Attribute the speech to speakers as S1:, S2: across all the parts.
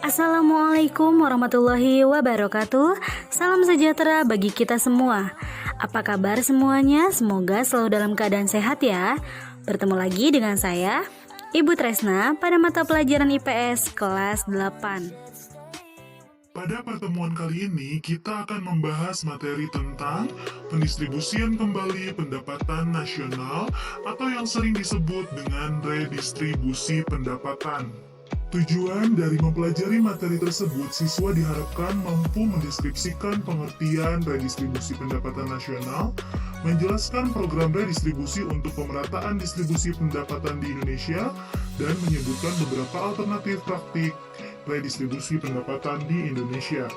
S1: Assalamualaikum warahmatullahi wabarakatuh. Salam sejahtera bagi kita semua. Apa kabar semuanya? Semoga selalu dalam keadaan sehat ya. Bertemu lagi dengan saya, Ibu Tresna, pada mata pelajaran IPS kelas 8.
S2: Pada pertemuan kali ini, kita akan membahas materi tentang pendistribusian kembali pendapatan nasional atau yang sering disebut dengan redistribusi pendapatan. Tujuan dari mempelajari materi tersebut, siswa diharapkan mampu mendeskripsikan pengertian redistribusi pendapatan nasional, menjelaskan program redistribusi untuk pemerataan distribusi pendapatan di Indonesia, dan menyebutkan beberapa alternatif praktik redistribusi pendapatan di Indonesia.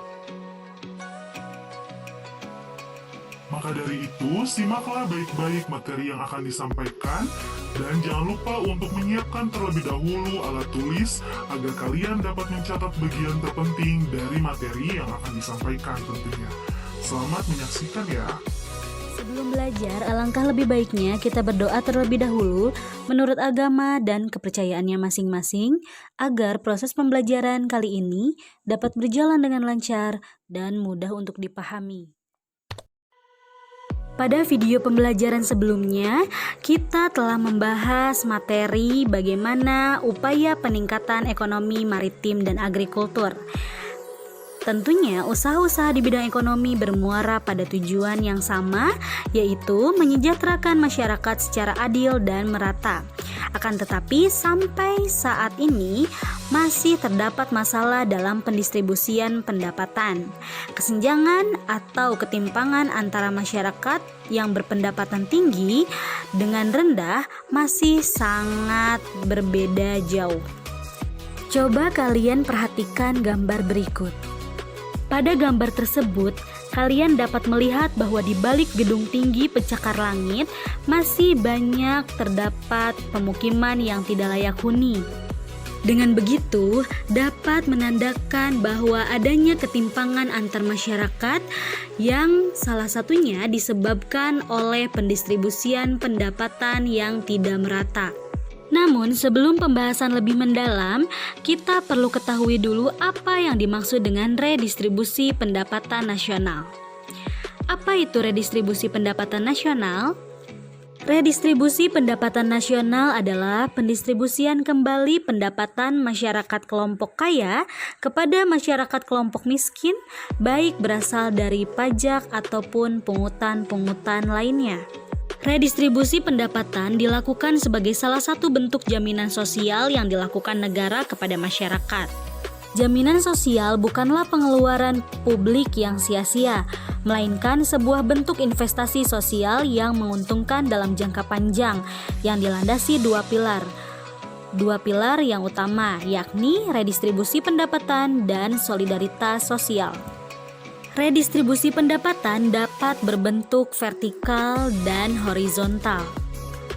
S2: Maka dari itu, simaklah baik-baik materi yang akan disampaikan dan jangan lupa untuk menyiapkan terlebih dahulu alat tulis agar kalian dapat mencatat bagian terpenting dari materi yang akan disampaikan tentunya. Selamat menyaksikan ya.
S1: Sebelum belajar, alangkah lebih baiknya kita berdoa terlebih dahulu menurut agama dan kepercayaannya masing-masing agar proses pembelajaran kali ini dapat berjalan dengan lancar dan mudah untuk dipahami. Pada video pembelajaran sebelumnya, kita telah membahas materi bagaimana upaya peningkatan ekonomi maritim dan agrikultur. Tentunya usaha-usaha di bidang ekonomi bermuara pada tujuan yang sama, yaitu menyejahterakan masyarakat secara adil dan merata. Akan tetapi sampai saat ini masih terdapat masalah dalam pendistribusian pendapatan. Kesenjangan atau ketimpangan antara masyarakat yang berpendapatan tinggi dengan rendah masih sangat berbeda jauh. Coba kalian perhatikan gambar berikut. Pada gambar tersebut, kalian dapat melihat bahwa di balik gedung tinggi pencakar langit masih banyak terdapat pemukiman yang tidak layak huni. Dengan begitu, dapat menandakan bahwa adanya ketimpangan antar masyarakat yang salah satunya disebabkan oleh pendistribusian pendapatan yang tidak merata. Namun sebelum pembahasan lebih mendalam, kita perlu ketahui dulu apa yang dimaksud dengan redistribusi pendapatan nasional. Apa itu redistribusi pendapatan nasional? Redistribusi pendapatan nasional adalah pendistribusian kembali pendapatan masyarakat kelompok kaya kepada masyarakat kelompok miskin, baik berasal dari pajak ataupun pungutan-pungutan lainnya. Redistribusi pendapatan dilakukan sebagai salah satu bentuk jaminan sosial yang dilakukan negara kepada masyarakat. Jaminan sosial bukanlah pengeluaran publik yang sia-sia, melainkan sebuah bentuk investasi sosial yang menguntungkan dalam jangka panjang yang dilandasi dua pilar. Dua pilar yang utama, yakni redistribusi pendapatan dan solidaritas sosial. Redistribusi pendapatan dapat berbentuk vertikal dan horizontal.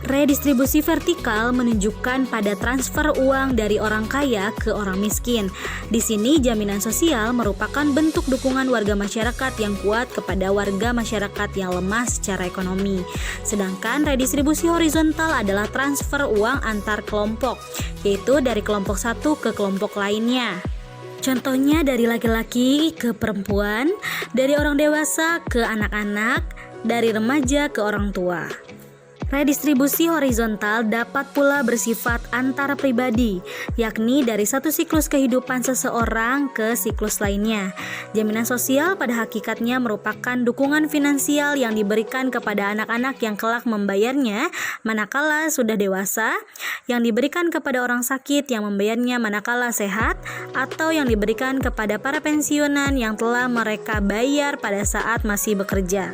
S1: Redistribusi vertikal menunjukkan pada transfer uang dari orang kaya ke orang miskin. Di sini jaminan sosial merupakan bentuk dukungan warga masyarakat yang kuat kepada warga masyarakat yang lemah secara ekonomi. Sedangkan redistribusi horizontal adalah transfer uang antar kelompok, yaitu dari kelompok satu ke kelompok lainnya. Contohnya dari laki-laki ke perempuan, dari orang dewasa ke anak-anak, dari remaja ke orang tua. Redistribusi horizontal dapat pula bersifat antara pribadi, yakni dari satu siklus kehidupan seseorang ke siklus lainnya. Jaminan sosial pada hakikatnya merupakan dukungan finansial yang diberikan kepada anak-anak yang kelak membayarnya manakala sudah dewasa, yang diberikan kepada orang sakit yang membayarnya manakala sehat, atau yang diberikan kepada para pensiunan yang telah mereka bayar pada saat masih bekerja.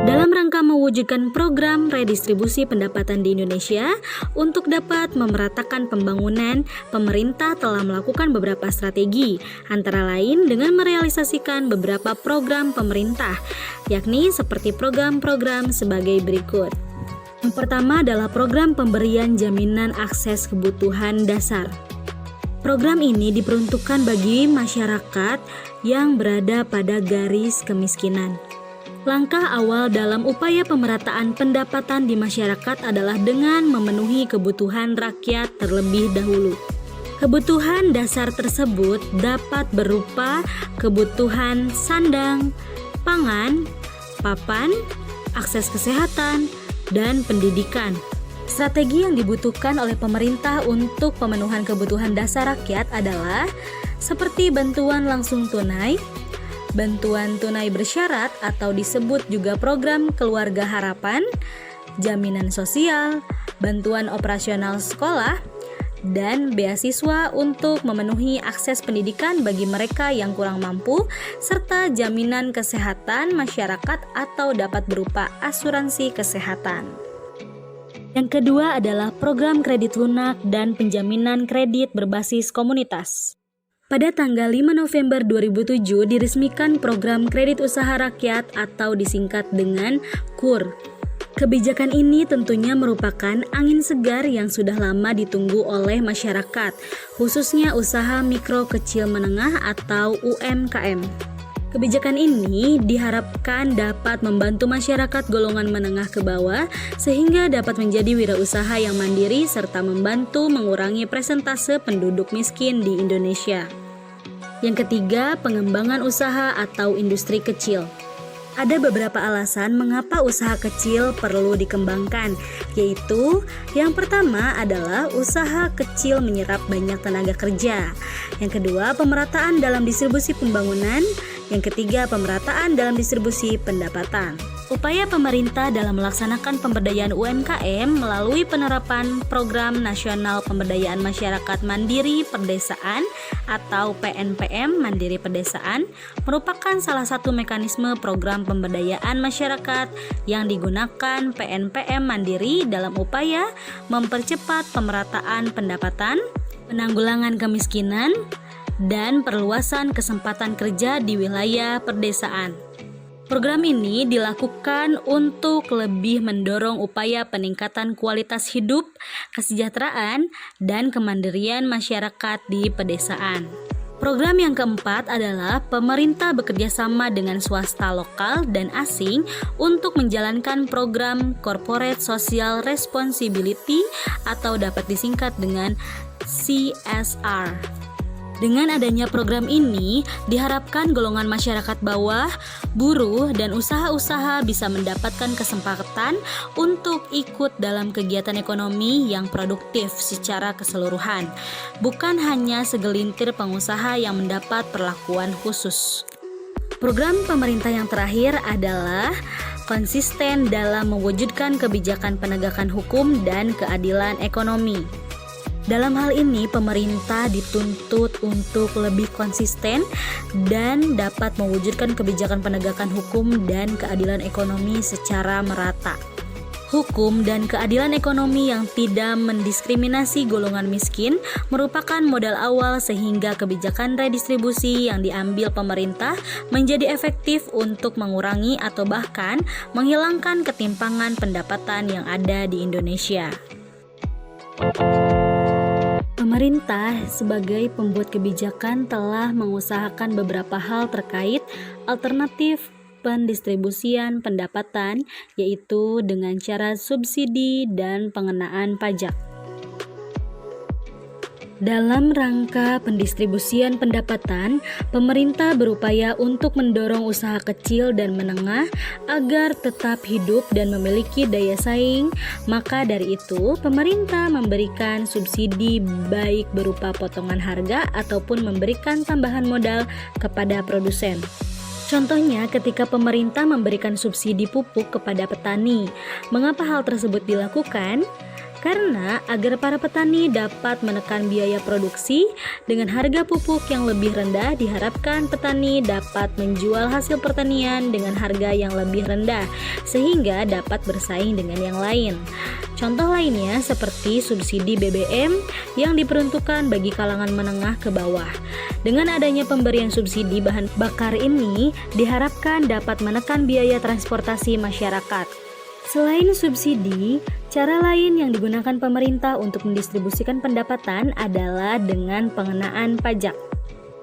S1: Dalam rangka mewujudkan program redistribusi pendapatan di Indonesia, untuk dapat memeratakan pembangunan, pemerintah telah melakukan beberapa strategi, antara lain dengan merealisasikan beberapa program pemerintah, yakni seperti program-program sebagai berikut. Yang pertama adalah program pemberian jaminan akses kebutuhan dasar. Program ini diperuntukkan bagi masyarakat yang berada pada garis kemiskinan. Langkah awal dalam upaya pemerataan pendapatan di masyarakat adalah dengan memenuhi kebutuhan rakyat terlebih dahulu. Kebutuhan dasar tersebut dapat berupa kebutuhan sandang, pangan, papan, akses kesehatan, dan pendidikan. Strategi yang dibutuhkan oleh pemerintah untuk pemenuhan kebutuhan dasar rakyat adalah seperti bantuan langsung tunai, bantuan tunai bersyarat atau disebut juga program keluarga harapan, jaminan sosial, bantuan operasional sekolah, dan beasiswa untuk memenuhi akses pendidikan bagi mereka yang kurang mampu, serta jaminan kesehatan masyarakat atau dapat berupa asuransi kesehatan. Yang kedua adalah program kredit lunak dan penjaminan kredit berbasis komunitas. Pada tanggal 5 November 2007 diresmikan program kredit usaha rakyat atau disingkat dengan KUR. Kebijakan ini tentunya merupakan angin segar yang sudah lama ditunggu oleh masyarakat, khususnya usaha mikro kecil menengah atau UMKM. Kebijakan ini diharapkan dapat membantu masyarakat golongan menengah ke bawah sehingga dapat menjadi wirausaha yang mandiri serta membantu mengurangi persentase penduduk miskin di Indonesia. Yang ketiga, pengembangan usaha atau industri kecil. Ada beberapa alasan mengapa usaha kecil perlu dikembangkan, yaitu yang pertama adalah usaha kecil menyerap banyak tenaga kerja. Yang kedua, pemerataan dalam distribusi pembangunan. Yang ketiga, pemerataan dalam distribusi pendapatan. Upaya pemerintah dalam melaksanakan pemberdayaan UMKM melalui penerapan Program Nasional Pemberdayaan Masyarakat Mandiri Perdesaan atau PNPM Mandiri Perdesaan merupakan salah satu mekanisme program pemberdayaan masyarakat yang digunakan PNPM Mandiri dalam upaya mempercepat pemerataan pendapatan, penanggulangan kemiskinan, dan perluasan kesempatan kerja di wilayah perdesaan. Program ini dilakukan untuk lebih mendorong upaya peningkatan kualitas hidup, kesejahteraan, dan kemandirian masyarakat di pedesaan. Program yang keempat adalah pemerintah bekerja sama dengan swasta lokal dan asing untuk menjalankan program Corporate Social Responsibility atau dapat disingkat dengan CSR. Dengan adanya program ini, diharapkan golongan masyarakat bawah, buruh, dan usaha-usaha bisa mendapatkan kesempatan untuk ikut dalam kegiatan ekonomi yang produktif secara keseluruhan, bukan hanya segelintir pengusaha yang mendapat perlakuan khusus. Program pemerintah yang terakhir adalah konsisten dalam mewujudkan kebijakan penegakan hukum dan keadilan ekonomi. Dalam hal ini, pemerintah dituntut untuk lebih konsisten dan dapat mewujudkan kebijakan penegakan hukum dan keadilan ekonomi secara merata. Hukum dan keadilan ekonomi yang tidak mendiskriminasi golongan miskin merupakan modal awal sehingga kebijakan redistribusi yang diambil pemerintah menjadi efektif untuk mengurangi atau bahkan menghilangkan ketimpangan pendapatan yang ada di Indonesia. Pemerintah sebagai pembuat kebijakan telah mengusahakan beberapa hal terkait alternatif pendistribusian pendapatan, yaitu dengan cara subsidi dan pengenaan pajak. Dalam rangka pendistribusian pendapatan, pemerintah berupaya untuk mendorong usaha kecil dan menengah agar tetap hidup dan memiliki daya saing. Maka dari itu, pemerintah memberikan subsidi baik berupa potongan harga ataupun memberikan tambahan modal kepada produsen. Contohnya ketika pemerintah memberikan subsidi pupuk kepada petani. Mengapa hal tersebut dilakukan? Karena agar para petani dapat menekan biaya produksi dengan harga pupuk yang lebih rendah, diharapkan petani dapat menjual hasil pertanian dengan harga yang lebih rendah sehingga dapat bersaing dengan yang lain. Contoh lainnya seperti subsidi BBM yang diperuntukkan bagi kalangan menengah ke bawah. Dengan adanya pemberian subsidi bahan bakar ini diharapkan dapat menekan biaya transportasi masyarakat. Selain subsidi, cara lain yang digunakan pemerintah untuk mendistribusikan pendapatan adalah dengan pengenaan pajak.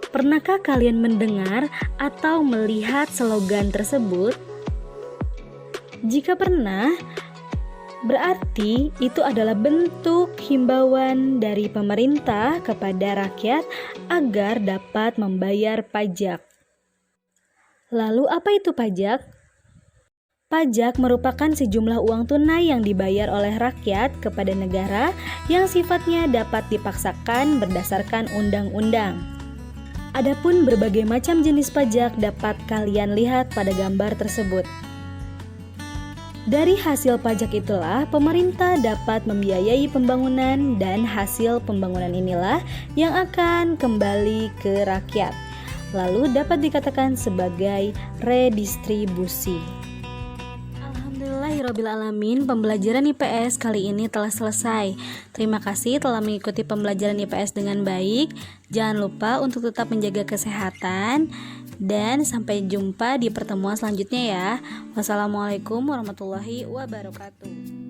S1: Pernahkah kalian mendengar atau melihat slogan tersebut? Jika pernah, Berarti itu adalah bentuk himbauan dari pemerintah kepada rakyat agar dapat membayar pajak. Lalu apa itu pajak? Pajak merupakan sejumlah uang tunai yang dibayar oleh rakyat kepada negara yang sifatnya dapat dipaksakan berdasarkan undang-undang. Adapun berbagai macam jenis pajak dapat kalian lihat pada gambar tersebut. Dari hasil pajak itulah pemerintah dapat membiayai pembangunan dan hasil pembangunan inilah yang akan kembali ke rakyat. Lalu dapat dikatakan sebagai redistribusi. Alhamdulillahirrabbilalamin, pembelajaran IPS kali ini telah selesai. Terima kasih telah mengikuti pembelajaran IPS dengan baik. Jangan lupa untuk tetap menjaga kesehatan. Dan sampai jumpa di pertemuan selanjutnya ya. Wassalamualaikum warahmatullahi wabarakatuh.